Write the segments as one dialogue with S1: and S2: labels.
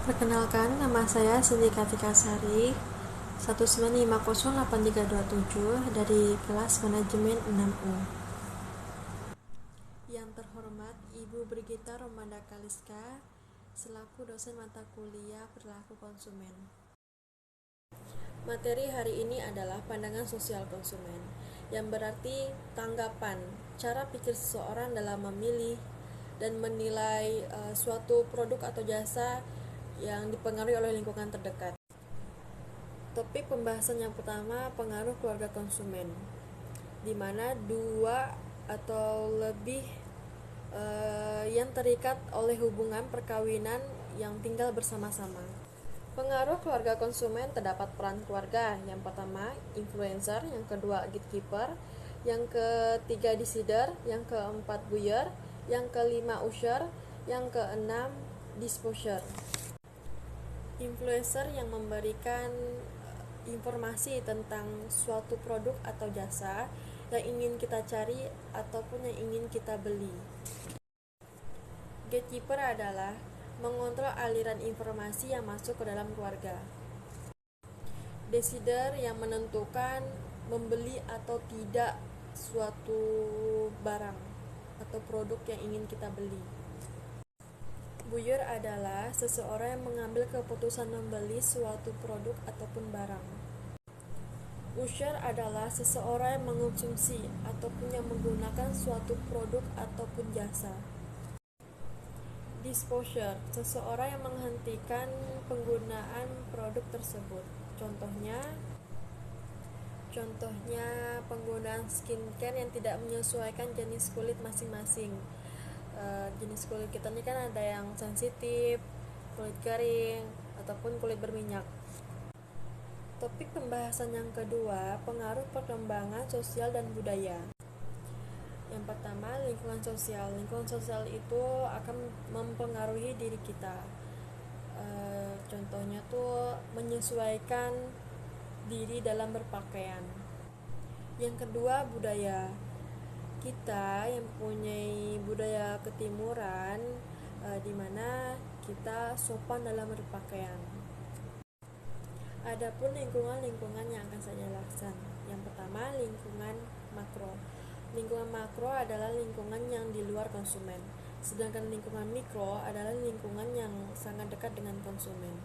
S1: Perkenalkan, nama saya Cindy Kartika Sari, 1950837 dari kelas manajemen 6U. Yang terhormat Ibu Brigita Romanda Kaliska, selaku dosen mata kuliah perilaku konsumen. Materi hari ini adalah pandangan sosial konsumen, yang berarti tanggapan, cara pikir seseorang dalam memilih dan menilai suatu produk atau jasa yang dipengaruhi oleh lingkungan terdekat. Topik pembahasan yang pertama, pengaruh keluarga konsumen, di mana dua atau lebih yang terikat oleh hubungan perkawinan yang tinggal bersama-sama. Pengaruh keluarga konsumen terdapat peran keluarga. Yang pertama, influencer, yang kedua, gatekeeper, yang ketiga, decider, yang keempat, buyer, yang kelima, usher, yang keenam, disposer. Influencer yang memberikan informasi tentang suatu produk atau jasa yang ingin kita cari ataupun yang ingin kita beli. Gatekeeper adalah mengontrol aliran informasi yang masuk ke dalam keluarga. Decider yang menentukan membeli atau tidak suatu barang atau produk yang ingin kita beli. Buyer adalah seseorang yang mengambil keputusan membeli suatu produk ataupun barang. Usher adalah seseorang yang mengonsumsi ataupun yang menggunakan suatu produk ataupun jasa. Disposer, seseorang yang menghentikan penggunaan produk tersebut. Contohnya penggunaan skincare yang tidak menyesuaikan jenis kulit masing-masing. Jenis kulit kita ini kan ada yang sensitif, kulit kering, ataupun kulit berminyak. Topik pembahasan yang kedua, pengaruh perkembangan sosial dan budaya. Yang pertama, lingkungan sosial. Lingkungan sosial itu akan mempengaruhi diri kita. Contohnya tuh menyesuaikan diri dalam berpakaian. Yang kedua, budaya. Kita yang mempunyai budaya ketimuran, di mana kita sopan dalam berpakaian. Adapun lingkungan yang akan saya jelaskan. Yang pertama, lingkungan makro. Lingkungan makro adalah lingkungan yang di luar konsumen, sedangkan lingkungan mikro adalah lingkungan yang sangat dekat dengan konsumen.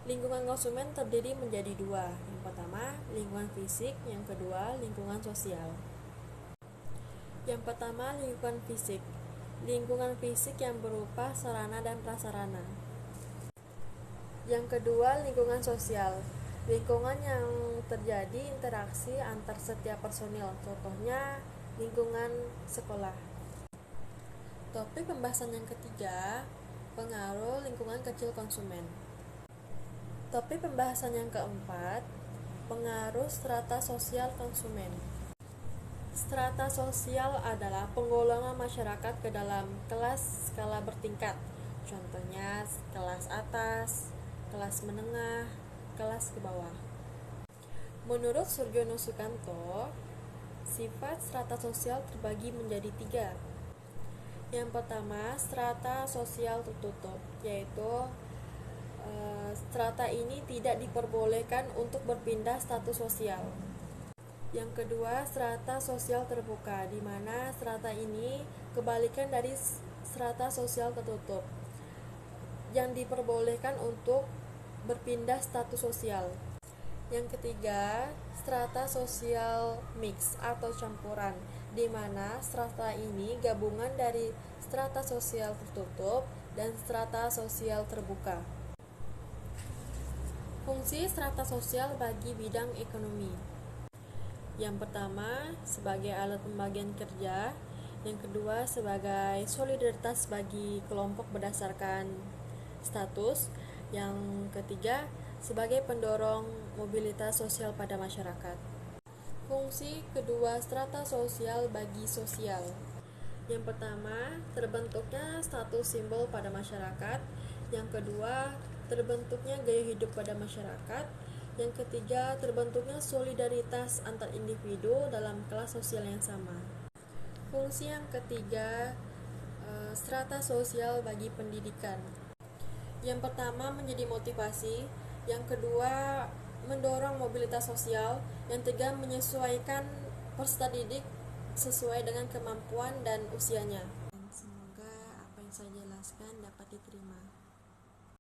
S1: Lingkungan konsumen terdiri menjadi dua. Yang pertama, lingkungan fisik, yang kedua, lingkungan sosial. Yang pertama, lingkungan fisik. Lingkungan fisik yang berupa sarana dan prasarana. Yang kedua, lingkungan sosial. Lingkungan yang terjadi interaksi antar setiap personil. Contohnya, lingkungan sekolah. Topik pembahasan yang ketiga, pengaruh lingkungan kecil konsumen. Topik pembahasan yang keempat, pengaruh strata sosial konsumen. Strata sosial adalah penggolongan masyarakat ke dalam kelas skala bertingkat. Contohnya, kelas atas, kelas menengah, kelas ke bawah. Menurut Surjono Sukanto, sifat strata sosial terbagi menjadi tiga. Yang pertama, strata sosial tertutup, yaitu strata ini tidak diperbolehkan untuk berpindah status sosial. Yang kedua, strata sosial terbuka, di mana strata ini kebalikan dari strata sosial tertutup, yang diperbolehkan untuk berpindah status sosial. Yang ketiga, strata sosial mix atau campuran, di mana strata ini gabungan dari strata sosial tertutup dan strata sosial terbuka. Fungsi strata sosial bagi bidang ekonomi. Yang pertama, sebagai alat pembagian kerja. Yang kedua, sebagai solidaritas bagi kelompok berdasarkan status. Yang ketiga, sebagai pendorong mobilitas sosial pada masyarakat. Fungsi kedua strata sosial bagi sosial. Yang pertama, terbentuknya status simbol pada masyarakat. Yang kedua, terbentuknya gaya hidup pada masyarakat. Yang ketiga, terbentuknya solidaritas antar individu dalam kelas sosial yang sama. Fungsi yang ketiga, strata sosial bagi pendidikan. Yang pertama, menjadi motivasi. Yang kedua, mendorong mobilitas sosial. Yang ketiga, menyesuaikan peserta didik sesuai dengan kemampuan dan usianya. Semoga apa yang saya jelaskan dapat diterima.